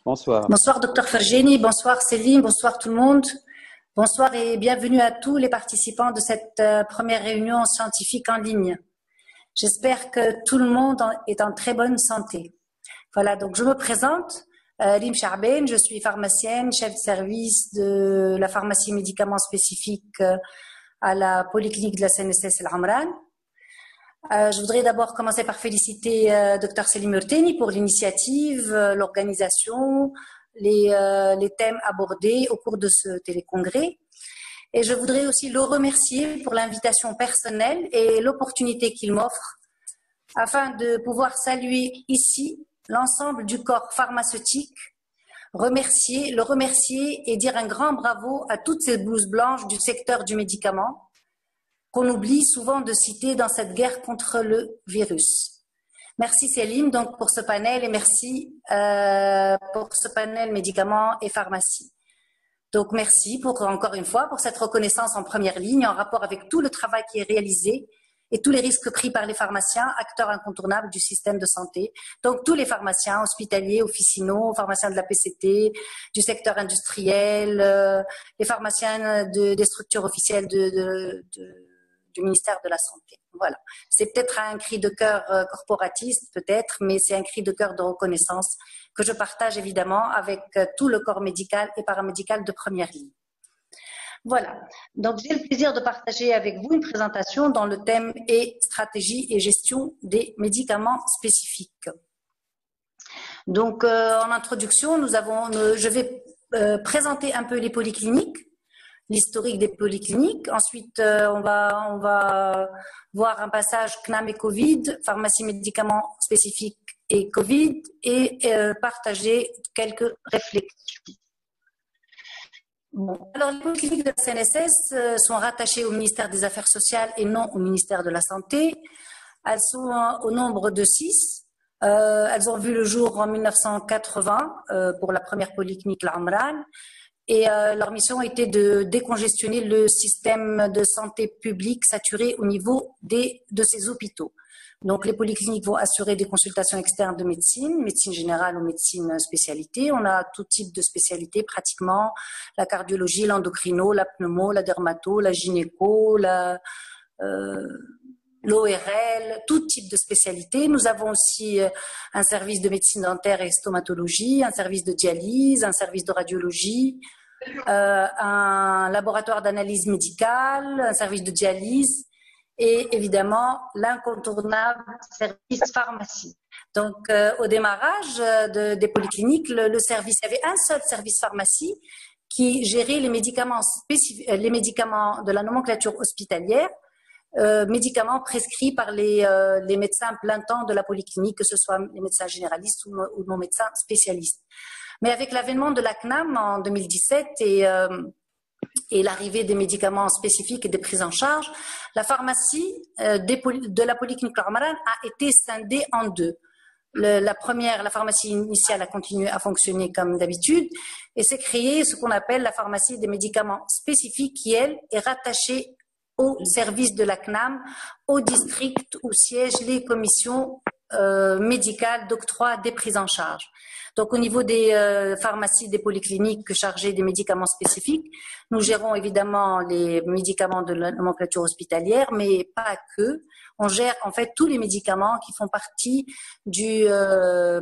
Bonsoir. Bonsoir, docteur Fergeni. Bonsoir, Céline. Bonsoir, tout le monde. Bonsoir et bienvenue à tous les participants de cette première réunion scientifique en ligne. J'espère que tout le monde est en très bonne santé. Voilà, donc je me présente, Rim Charben, je suis pharmacienne, chef de service de la pharmacie médicaments spécifiques à la polyclinique de la CNSS El Amran. Je voudrais d'abord commencer par féliciter Dr Selim Urteni pour l'initiative, l'organisation, les thèmes abordés au cours de ce télécongrès. Et je voudrais aussi le remercier pour l'invitation personnelle et l'opportunité qu'il m'offre afin de pouvoir saluer ici l'ensemble du corps pharmaceutique, le remercier et dire un grand bravo à toutes ces blouses blanches du secteur du médicament qu'on oublie souvent de citer dans cette guerre contre le virus. Merci Céline donc pour ce panel et merci pour ce panel médicaments et pharmacie. Donc merci encore une fois pour cette reconnaissance en première ligne en rapport avec tout le travail qui est réalisé et tous les risques pris par les pharmaciens, acteurs incontournables du système de santé. Donc tous les pharmaciens hospitaliers, officinaux, pharmaciens de la PCT, du secteur industriel, les pharmaciens des structures officielles du ministère de la Santé. Voilà. C'est peut-être un cri de cœur corporatiste, peut-être, mais c'est un cri de cœur de reconnaissance que je partage évidemment avec tout le corps médical et paramédical de première ligne. Voilà. Donc, j'ai le plaisir de partager avec vous une présentation dans le thème et stratégie et gestion des médicaments spécifiques. Donc, en introduction, je vais présenter un peu les polycliniques, l'historique des polycliniques. Ensuite, on va voir un passage CNAM et Covid, pharmacie médicaments spécifiques et Covid, et partager quelques réflexions. Bon. Alors, les polycliniques de la CNSS sont rattachées au ministère des Affaires sociales et non au ministère de la Santé. Elles sont au nombre de 6. Elles ont vu le jour en 1980 pour la première polyclinique L'Amran. Et leur mission était de décongestionner le système de santé publique saturé au niveau de ces hôpitaux. Donc, les polycliniques vont assurer des consultations externes de médecine générale ou médecine spécialité. On a tout type de spécialités pratiquement, la cardiologie, l'endocrino, la pneumo, la dermato, la gynéco, l'ORL, tout type de spécialité. Nous avons aussi un service de médecine dentaire et stomatologie, un service de dialyse, un service de radiologie, un laboratoire d'analyse médicale, un service de dialyse et évidemment l'incontournable service pharmacie. Donc au démarrage des polycliniques, le service, il y avait un seul service pharmacie qui gérait les médicaments de la nomenclature hospitalière, médicaments prescrits par les médecins plein temps de la polyclinique, que ce soit les médecins généralistes ou nos médecins spécialistes. Mais avec l'avènement de la CNAM en 2017 et l'arrivée des médicaments spécifiques et des prises en charge, la pharmacie de la polyclinique L'Amran a été scindée en deux. La pharmacie initiale a continué à fonctionner comme d'habitude et s'est créée ce qu'on appelle la pharmacie des médicaments spécifiques qui, elle, est rattachée au service de la CNAM, au district où siègent les commissions médicales d'octroi des prises en charge. Donc, au niveau des pharmacies, des polycliniques chargées des médicaments spécifiques, nous gérons évidemment les médicaments de la nomenclature hospitalière, mais pas que. On gère en fait tous les médicaments qui font partie du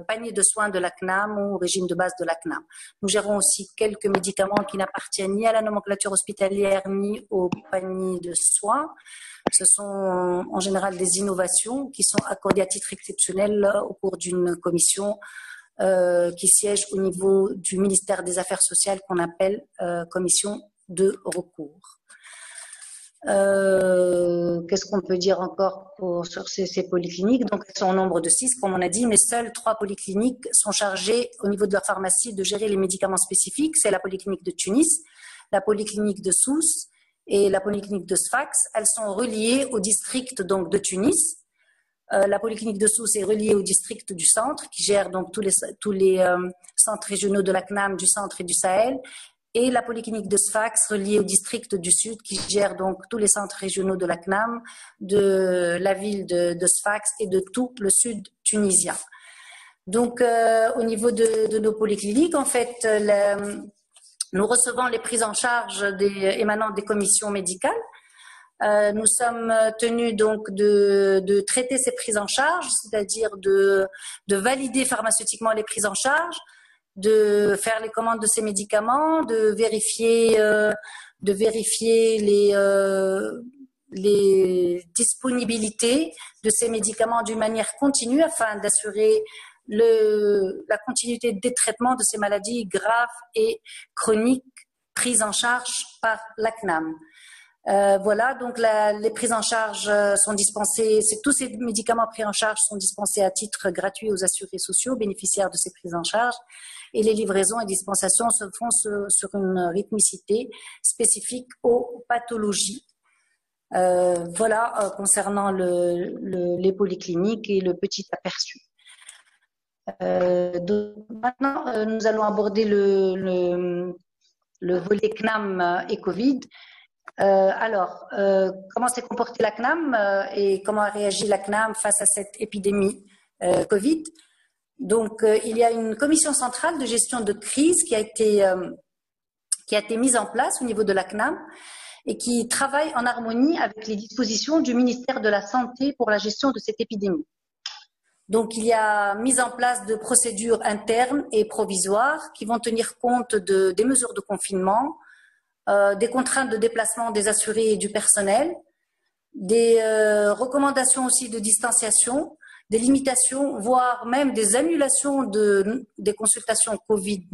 panier de soins de la CNAM ou au régime de base de la CNAM. Nous gérons aussi quelques médicaments qui n'appartiennent ni à la nomenclature hospitalière ni au panier de soins. Ce sont en général des innovations qui sont accordées à titre exceptionnel au cours d'une commission qui siège au niveau du ministère des Affaires sociales qu'on appelle commission de recours. Qu'est-ce qu'on peut dire encore sur ces polycliniques? Donc, elles sont au nombre de 6, comme on a dit, mais seules 3 polycliniques sont chargées au niveau de leur pharmacie de gérer les médicaments spécifiques. C'est la polyclinique de Tunis, la polyclinique de Sousse et la polyclinique de Sfax. Elles sont reliées au district donc de Tunis. La polyclinique de Sousse est reliée au district du centre, qui gère donc tous les centres régionaux de la CNAM, du centre et du Sahel. Et la polyclinique de Sfax reliée au district du Sud, qui gère donc tous les centres régionaux de la CNAM, de la ville de Sfax et de tout le sud tunisien. Donc, au niveau de nos polycliniques, en fait, nous recevons les prises en charge émanant des commissions médicales. Nous sommes tenus donc de traiter ces prises en charge, c'est-à-dire de valider pharmaceutiquement les prises en charge, de faire les commandes de ces médicaments, de vérifier les disponibilités de ces médicaments d'une manière continue afin d'assurer la continuité des traitements de ces maladies graves et chroniques prises en charge par la CNAM. Voilà, donc les prises en charge sont dispensées, tous ces médicaments pris en charge sont dispensés à titre gratuit aux assurés sociaux bénéficiaires de ces prises en charge, et les livraisons et dispensations se font sur une rythmicité spécifique aux pathologies. Voilà, concernant les polycliniques et le petit aperçu. Donc maintenant, nous allons aborder le volet CNAM et Covid. Alors, comment s'est comportée la CNAM et comment a réagi la CNAM face à cette épidémie Covid? Donc, il y a une commission centrale de gestion de crise qui a été mise en place au niveau de la CNAM et qui travaille en harmonie avec les dispositions du ministère de la Santé pour la gestion de cette épidémie. Donc, il y a mise en place de procédures internes et provisoires qui vont tenir compte des mesures de confinement, des contraintes de déplacement des assurés et du personnel, des recommandations aussi de distanciation, des limitations, voire même des annulations des consultations Covid-,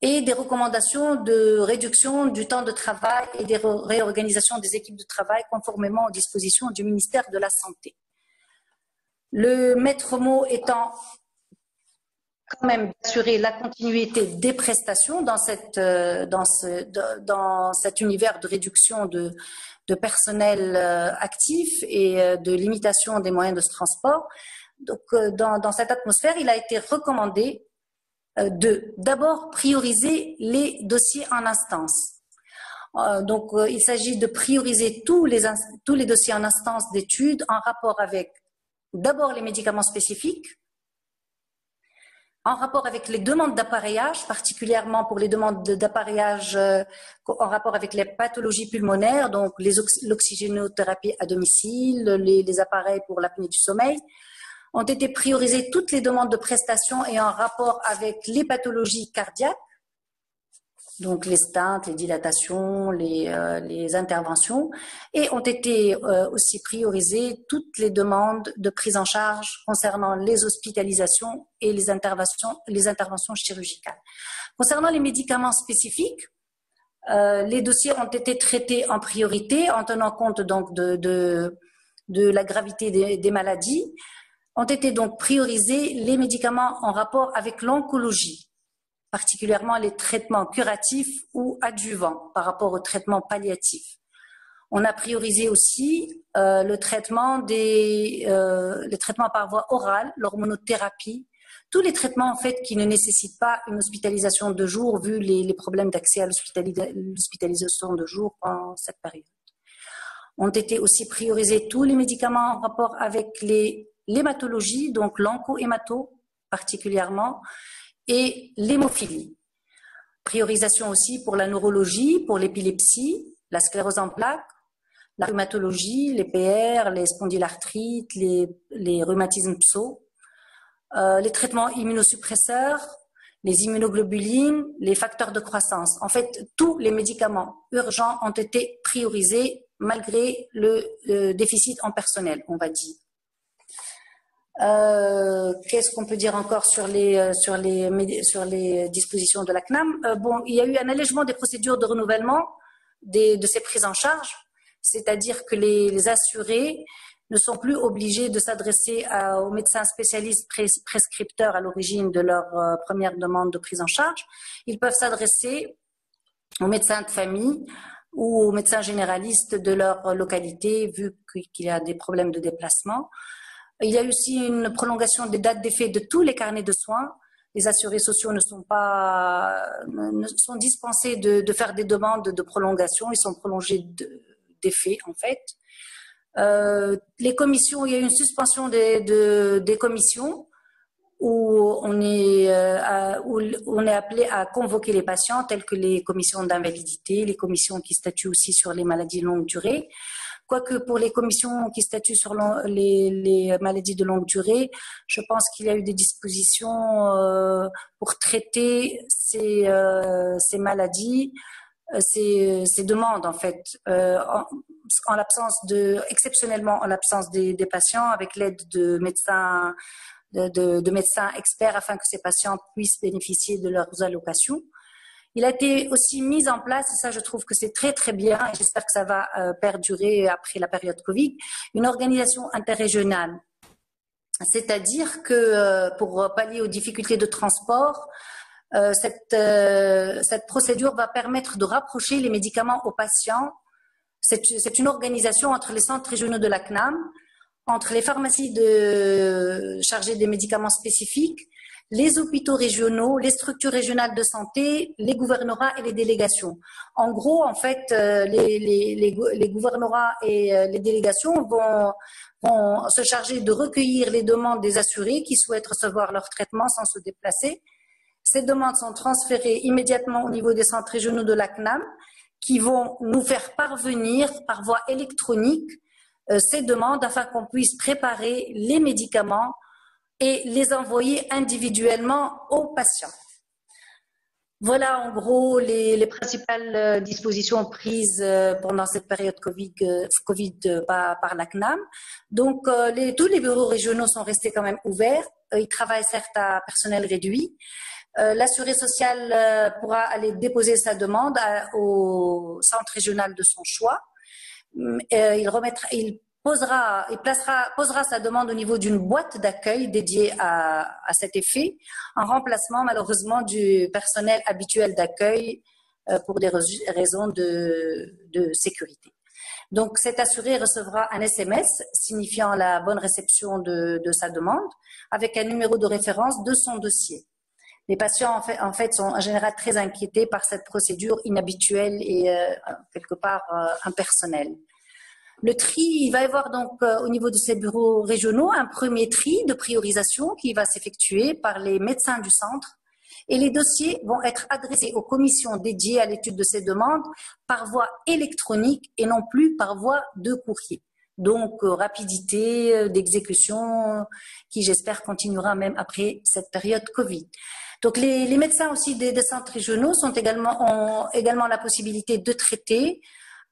et des recommandations de réduction du temps de travail et des réorganisations des équipes de travail conformément aux dispositions du ministère de la Santé. Le maître mot étant quand même d'assurer la continuité des prestations dans cet univers de réduction de personnel actif et de limitation des moyens de transport. Donc, dans cette atmosphère, il a été recommandé d'abord prioriser les dossiers en instance. Donc, il s'agit de prioriser tous les dossiers en instance d'études en rapport avec d'abord les médicaments spécifiques, en rapport avec les demandes d'appareillage, particulièrement pour les demandes d'appareillage en rapport avec les pathologies pulmonaires, donc l'oxygénothérapie à domicile, les appareils pour l'apnée du sommeil, ont été priorisées toutes les demandes de prestations et en rapport avec les pathologies cardiaques, donc les stents, les dilatations, les interventions, et ont été aussi priorisées toutes les demandes de prise en charge concernant les hospitalisations et les interventions chirurgicales. Concernant les médicaments spécifiques, les dossiers ont été traités en priorité en tenant compte donc de la gravité des maladies. Ont été donc priorisés les médicaments en rapport avec l'oncologie, particulièrement les traitements curatifs ou adjuvants par rapport aux traitements palliatifs. On a priorisé aussi le traitement par voie orale, l'hormonothérapie, tous les traitements en fait qui ne nécessitent pas une hospitalisation de jour vu les problèmes d'accès à l'hospitalisation de jour en cette période. Ont été aussi priorisés tous les médicaments en rapport avec l'hématologie, donc l'oncohémato particulièrement, et l'hémophilie. Priorisation aussi pour la neurologie, pour l'épilepsie, la sclérose en plaques, la rhumatologie, les PR, les spondylarthrites, les rhumatismes pso, les traitements immunosuppresseurs, les immunoglobulines, les facteurs de croissance. En fait, tous les médicaments urgents ont été priorisés malgré le déficit en personnel, on va dire. Qu'est-ce qu'on peut dire encore sur les dispositions de la CNAM? Bon, il y a eu un allègement des procédures de renouvellement de ces prises en charge, c'est-à-dire que les assurés ne sont plus obligés de s'adresser aux médecins spécialistes prescripteurs à l'origine de leur première demande de prise en charge. Ils peuvent s'adresser aux médecins de famille ou aux médecins généralistes de leur localité, vu qu'il y a des problèmes de déplacement. Il y a aussi une prolongation des dates d'effet de tous les carnets de soins. Les assurés sociaux ne sont dispensés de faire des demandes de prolongation. Ils sont prolongés d'effet, en fait. Les commissions, il y a eu une suspension des commissions où où on est appelé à convoquer les patients, tels que les commissions d'invalidité, les commissions qui statuent aussi sur les maladies de longue durée. Quoique pour les commissions qui statuent sur les maladies de longue durée, je pense qu'il y a eu des dispositions pour traiter ces maladies, ces demandes en fait, en l'absence exceptionnellement en l'absence des patients, avec l'aide de médecins de médecins experts afin que ces patients puissent bénéficier de leurs allocations. Il a été aussi mis en place, et ça je trouve que c'est très très bien, et j'espère que ça va perdurer après la période Covid, une organisation interrégionale. C'est-à-dire que pour pallier aux difficultés de transport, cette procédure va permettre de rapprocher les médicaments aux patients. C'est une organisation entre les centres régionaux de la CNAM, entre les pharmacies chargées des médicaments spécifiques, les hôpitaux régionaux, les structures régionales de santé, les gouvernorats et les délégations. En gros, en fait, les gouvernorats et les délégations vont se charger de recueillir les demandes des assurés qui souhaitent recevoir leur traitement sans se déplacer. Ces demandes sont transférées immédiatement au niveau des centres régionaux de la CNAM, qui vont nous faire parvenir par voie électronique ces demandes afin qu'on puisse préparer les médicaments et les envoyer individuellement aux patients. Voilà en gros les principales dispositions prises pendant cette période Covid par la CNAM. Donc tous les bureaux régionaux sont restés quand même ouverts. Ils travaillent certes à personnel réduit. L'assuré social pourra aller déposer sa demande au centre régional de son choix. Il posera sa demande au niveau d'une boîte d'accueil dédiée à cet effet, en remplacement malheureusement du personnel habituel d'accueil pour des raisons de sécurité. Donc cet assuré recevra un SMS signifiant la bonne réception de sa demande avec un numéro de référence de son dossier. Les patients en fait sont en général très inquiétés par cette procédure inhabituelle et quelque part impersonnelle. Le tri, il va y avoir donc au niveau de ces bureaux régionaux un premier tri de priorisation qui va s'effectuer par les médecins du centre et les dossiers vont être adressés aux commissions dédiées à l'étude de ces demandes par voie électronique et non plus par voie de courrier. Donc rapidité d'exécution qui j'espère continuera même après cette période Covid. Donc les médecins aussi des centres régionaux ont également la possibilité de traiter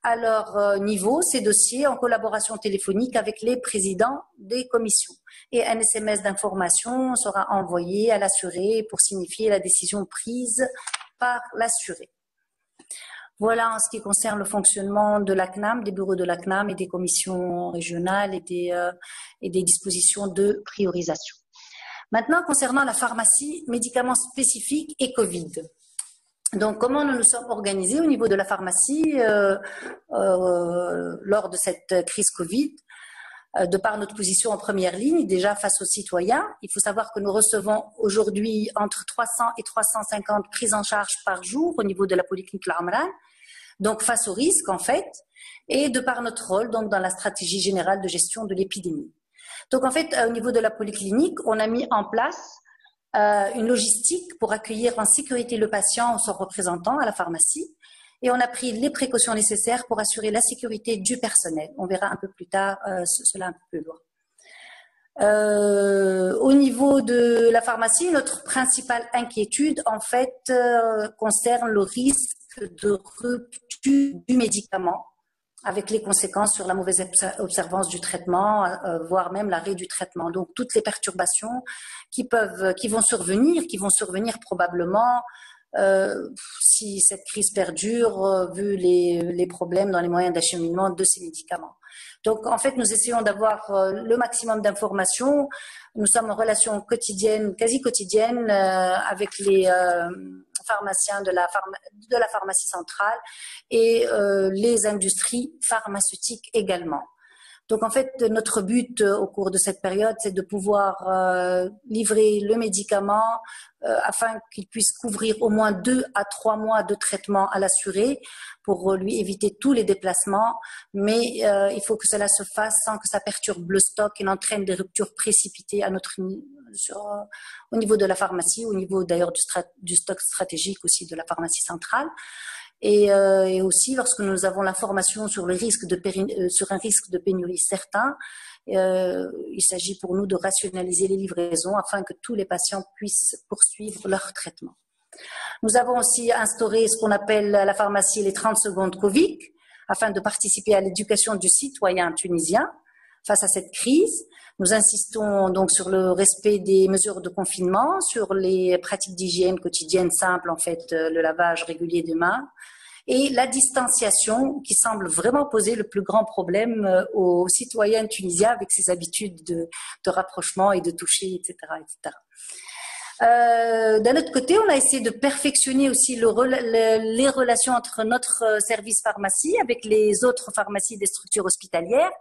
à leur niveau ces dossiers en collaboration téléphonique avec les présidents des commissions. Et un SMS d'information sera envoyé à l'assuré pour signifier la décision prise par l'assuré. Voilà en ce qui concerne le fonctionnement de la CNAM, des bureaux de la CNAM et des commissions régionales et des dispositions de priorisation. Maintenant, concernant la pharmacie, médicaments spécifiques et Covid. Donc, comment nous nous sommes organisés au niveau de la pharmacie lors de cette crise Covid, de par notre position en première ligne, déjà face aux citoyens. Il faut savoir que nous recevons aujourd'hui entre 300 et 350 prises en charge par jour au niveau de la polyclinique L'Amran, donc face au risque en fait, et de par notre rôle donc dans la stratégie générale de gestion de l'épidémie. Donc en fait, au niveau de la polyclinique, on a mis en place une logistique pour accueillir en sécurité le patient ou son représentant à la pharmacie. Et on a pris les précautions nécessaires pour assurer la sécurité du personnel. On verra un peu plus tard cela un peu plus loin. Au niveau de la pharmacie, notre principale inquiétude, en fait, concerne le risque de rupture du médicament, avec les conséquences sur la mauvaise observance du traitement, voire même l'arrêt du traitement. Donc, toutes les perturbations qui vont survenir probablement si cette crise perdure, vu les problèmes dans les moyens d'acheminement de ces médicaments. Donc, en fait, nous essayons d'avoir le maximum d'informations. Nous sommes en relation quotidienne, quasi quotidienne, avec les pharmaciens de la pharmacie centrale et les industries pharmaceutiques également. Donc en fait, notre but au cours de cette période, c'est de pouvoir livrer le médicament afin qu'il puisse couvrir au moins 2 à 3 mois de traitement à l'assuré pour lui éviter tous les déplacements. Mais il faut que cela se fasse sans que ça perturbe le stock et n'entraîne des ruptures précipitées à au niveau de la pharmacie, au niveau d'ailleurs du stock stratégique aussi de la pharmacie centrale. Et aussi, lorsque nous avons l'information sur le risque sur un risque de pénurie certain, il s'agit pour nous de rationaliser les livraisons afin que tous les patients puissent poursuivre leur traitement. Nous avons aussi instauré ce qu'on appelle à la pharmacie les 30 secondes Covid afin de participer à l'éducation du citoyen tunisien face à cette crise. Nous insistons donc sur le respect des mesures de confinement, sur les pratiques d'hygiène quotidienne simples, en fait, le lavage régulier des mains, et la distanciation qui semble vraiment poser le plus grand problème aux citoyens tunisiens avec ses habitudes de rapprochement et de toucher, etc., etc. D'un autre côté, on a essayé de perfectionner aussi les relations entre notre service pharmacie avec les autres pharmacies des structures hospitalières.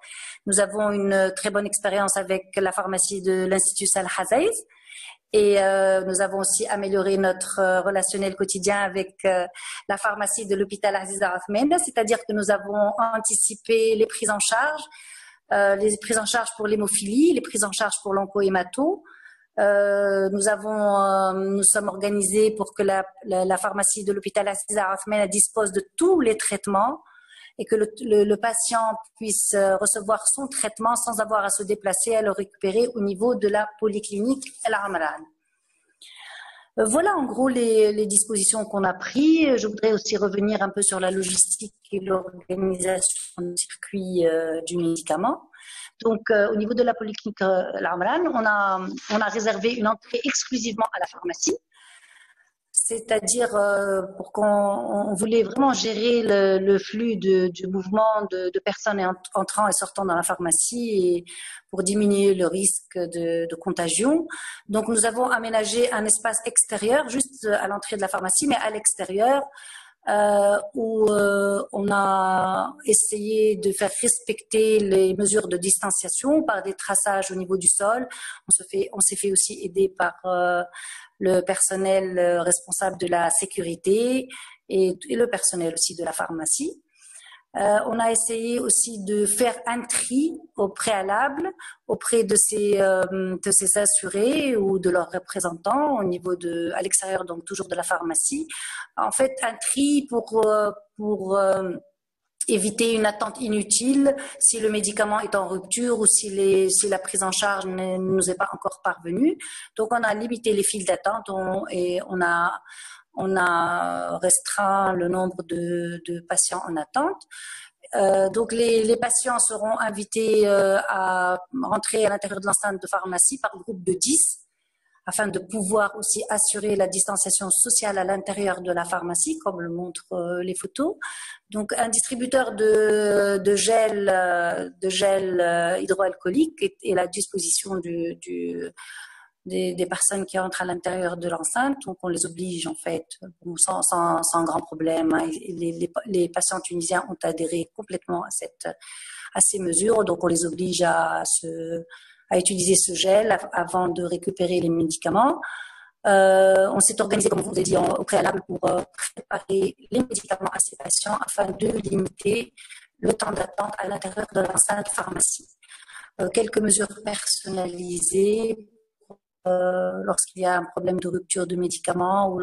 Nous avons une très bonne expérience avec la pharmacie de l'Institut Salah Hazaïs. Et nous avons aussi amélioré notre relationnel quotidien avec la pharmacie de l'hôpital Aziz Ahmed, c'est-à-dire que nous avons anticipé les prises en charge pour l'hémophilie, les prises en charge pour l'oncohémato. Nous sommes organisés pour que la pharmacie de l'hôpital Aziz Ahmed dispose de tous les traitements et que le patient puisse recevoir son traitement sans avoir à se déplacer, à le récupérer au niveau de la polyclinique El Amran. Voilà en gros les dispositions qu'on a prises. Je voudrais aussi revenir un peu sur la logistique et l'organisation du circuit du médicament. Donc au niveau de la polyclinique El Amran, on a réservé une entrée exclusivement à la pharmacie. C'est-à-dire pour qu'on voulait vraiment gérer le flux du mouvement de personnes entrant et sortant dans la pharmacie et pour diminuer le risque de contagion. Donc nous avons aménagé un espace extérieur juste à l'entrée de la pharmacie, mais à l'extérieur où on a essayé de faire respecter les mesures de distanciation par des traçages au niveau du sol. On s'est fait aussi aider par le personnel responsable de la sécurité et le personnel aussi de la pharmacie. On a essayé aussi de faire un tri au préalable auprès de ces assurés ou de leurs représentants à l'extérieur, donc toujours de la pharmacie. En fait, un tri pour éviter une attente inutile si le médicament est en rupture ou si la prise en charge ne nous est pas encore parvenue. Donc, on a limité les files d'attente et on a restreint le nombre de patients en attente. Donc, les patients seront invités à rentrer à l'intérieur de l'enceinte de pharmacie par groupe de 10 afin de pouvoir aussi assurer la distanciation sociale à l'intérieur de la pharmacie, comme le montrent les photos. Donc, un distributeur de gel hydroalcoolique est à la disposition des personnes qui entrent à l'intérieur de l'enceinte. Donc, on les oblige, en fait, sans grand problème. Les patients tunisiens ont adhéré complètement à ces mesures. Donc, on les oblige à utiliser ce gel avant de récupérer les médicaments. On s'est organisé, comme je vous ai dit, au préalable pour préparer les médicaments à ces patients afin de limiter le temps d'attente à l'intérieur de l'enceinte pharmacie. Quelques mesures personnalisées lorsqu'il y a un problème de rupture de médicaments ou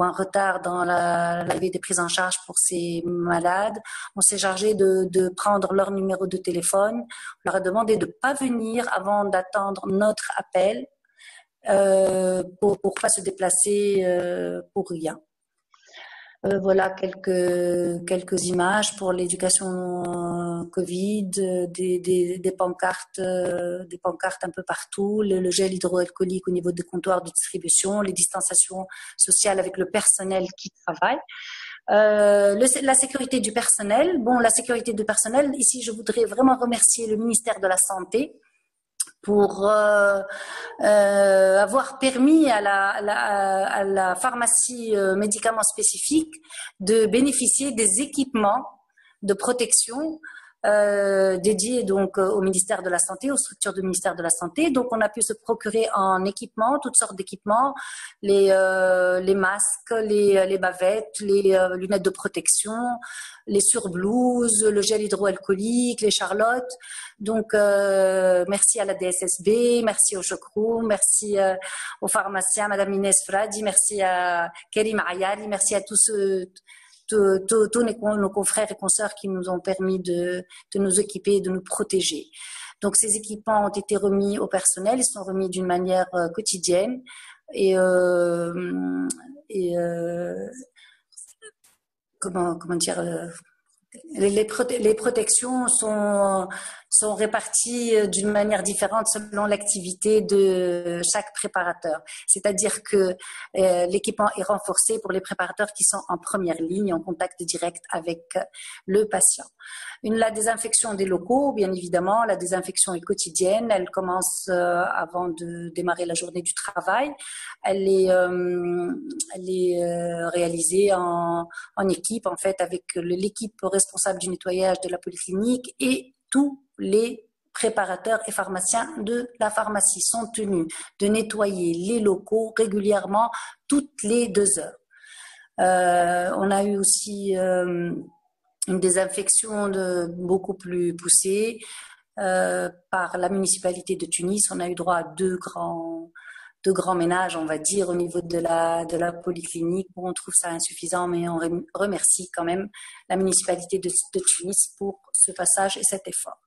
un retard dans l'arrivée des prises en charge pour ces malades. On s'est chargé de prendre leur numéro de téléphone. On leur a demandé de ne pas venir avant d'attendre notre appel pour pas se déplacer pour rien. Voilà quelques images pour l'éducation Covid, des pancartes un peu partout, le gel hydroalcoolique au niveau des comptoirs de distribution, les distanciations sociales avec le personnel qui travaille. La sécurité du personnel. Bon, la sécurité du personnel, ici, je voudrais vraiment remercier le ministère de la Santé pour avoir permis à la pharmacie médicaments spécifiques de bénéficier des équipements de protection dédié donc au ministère de la Santé, aux structures du ministère de la Santé. Donc on a pu se procurer en équipement, toutes sortes d'équipements, les masques, les bavettes, les lunettes de protection, les surblouses, le gel hydroalcoolique, les charlottes. Donc merci à la DSSB, merci au Chocroom, merci aux pharmaciens, Madame Inès Fradi, merci à Karim Ayali, merci à tous tous nos confrères et consoeurs qui nous ont permis de nous équiper et de nous protéger. Donc ces équipements ont été remis au personnel, ils sont remis d'une manière quotidienne et comment dire les protections sont réparties d'une manière différente selon l'activité de chaque préparateur. C'est-à-dire que l'équipement est renforcé pour les préparateurs qui sont en première ligne, en contact direct avec le patient. La désinfection des locaux, bien évidemment, la désinfection est quotidienne. Elle commence avant de démarrer la journée du travail. Elle est réalisée en équipe, en fait, avec l'équipe responsable du nettoyage de la polyclinique et tous les préparateurs et pharmaciens de la pharmacie sont tenus de nettoyer les locaux régulièrement toutes les 2 heures. On a eu aussi une désinfection beaucoup plus poussée par la municipalité de Tunis. On a eu droit à deux grands ménages, on va dire, au niveau de la polyclinique. Bon, on trouve ça insuffisant, mais on remercie quand même la municipalité de Tunis pour ce passage et cet effort.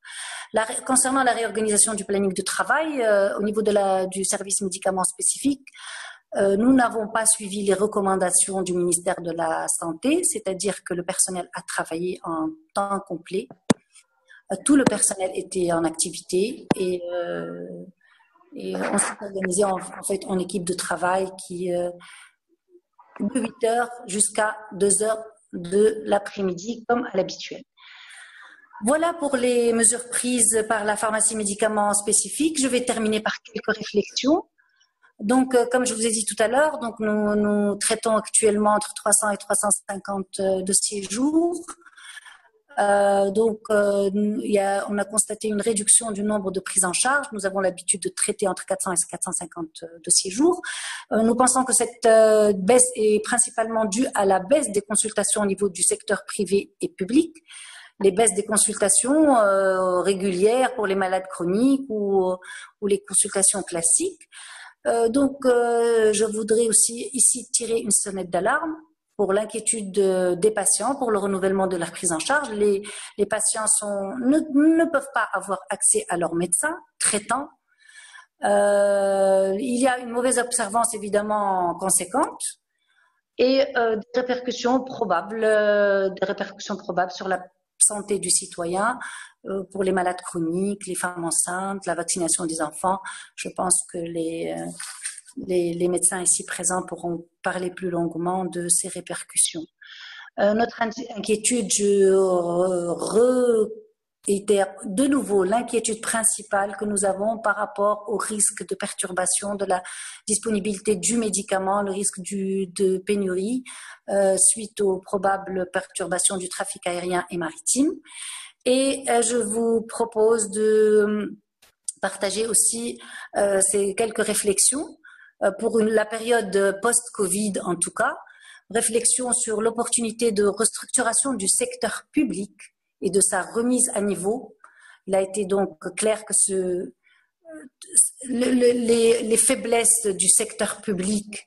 Concernant la réorganisation du planning de travail, au niveau du service médicaments spécifiques, nous n'avons pas suivi les recommandations du ministère de la Santé, c'est-à-dire que le personnel a travaillé en temps complet. Tout le personnel était en activité et on s'est organisé en fait en équipe de travail qui de 8 heures jusqu'à 2 heures de l'après-midi comme à l'habituel. Voilà pour les mesures prises par la pharmacie médicaments spécifiques. Je vais terminer par quelques réflexions. Donc, comme je vous ai dit tout à l'heure, donc nous traitons actuellement entre 300 et 350 dossiers jour. On a constaté une réduction du nombre de prises en charge. Nous avons l'habitude de traiter entre 400 et 450 dossiers jour. Nous pensons que cette baisse est principalement due à la baisse des consultations au niveau du secteur privé et public. Les baisses des consultations régulières pour les malades chroniques ou les consultations classiques. Je voudrais aussi ici tirer une sonnette d'alarme pour l'inquiétude des patients, pour le renouvellement de leur prise en charge. Les patients ne peuvent pas avoir accès à leur médecin traitant. Il y a une mauvaise observance évidemment conséquente et des répercussions probables sur la santé du citoyen, pour les malades chroniques, les femmes enceintes, la vaccination des enfants. Je pense que les médecins ici présents pourront parler plus longuement de ces répercussions. Notre inquiétude, réitère de nouveau l'inquiétude principale que nous avons par rapport au risque de perturbation de la disponibilité du médicament, le risque de pénurie suite aux probables perturbations du trafic aérien et maritime. Et je vous propose de partager aussi ces quelques réflexions pour la période post-Covid en tout cas, réflexion sur l'opportunité de restructuration du secteur public et de sa remise à niveau. Il a été donc clair que les faiblesses du secteur public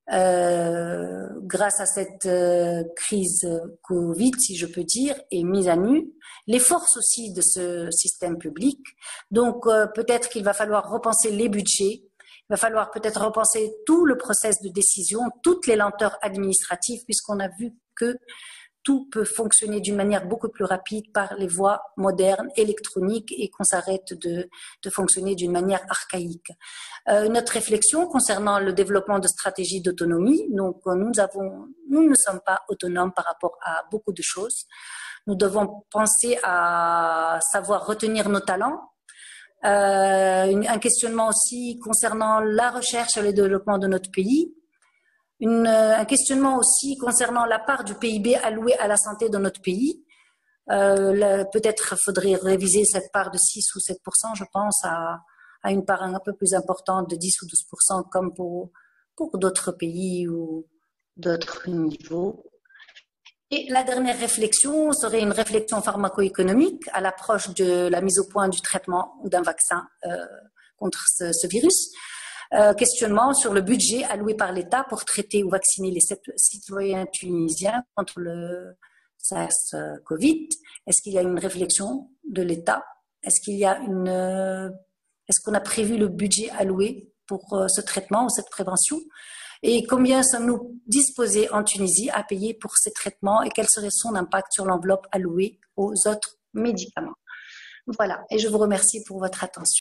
grâce à cette crise Covid, si je peux dire, est mise à nu. Les forces aussi de ce système public. Donc peut-être qu'il va falloir repenser les budgets. Il va falloir peut-être repenser tout le process de décision, toutes les lenteurs administratives, puisqu'on a vu que tout peut fonctionner d'une manière beaucoup plus rapide par les voies modernes, électroniques, et qu'on s'arrête de fonctionner d'une manière archaïque. Notre réflexion concernant le développement de stratégies d'autonomie, donc nous ne sommes pas autonomes par rapport à beaucoup de choses. Nous devons penser à savoir retenir nos talents. Un questionnement aussi concernant la recherche et le développement de notre pays. Un questionnement aussi concernant la part du PIB alloué à la santé de notre pays. Peut-être faudrait réviser cette part de 6 ou 7%, je pense, à une part un peu plus importante de 10 ou 12%, comme pour d'autres pays ou d'autres niveaux. Et la dernière réflexion serait une réflexion pharmaco-économique à l'approche de la mise au point du traitement ou d'un vaccin contre ce virus. Questionnement sur le budget alloué par l'État pour traiter ou vacciner les citoyens tunisiens contre le SARS-CoV. Est-ce qu'il y a une réflexion de l'État? Est-ce qu'on a prévu le budget alloué pour ce traitement ou cette prévention? Et combien sommes-nous disposés en Tunisie à payer pour ces traitements et quel serait son impact sur l'enveloppe allouée aux autres médicaments? Voilà, et je vous remercie pour votre attention.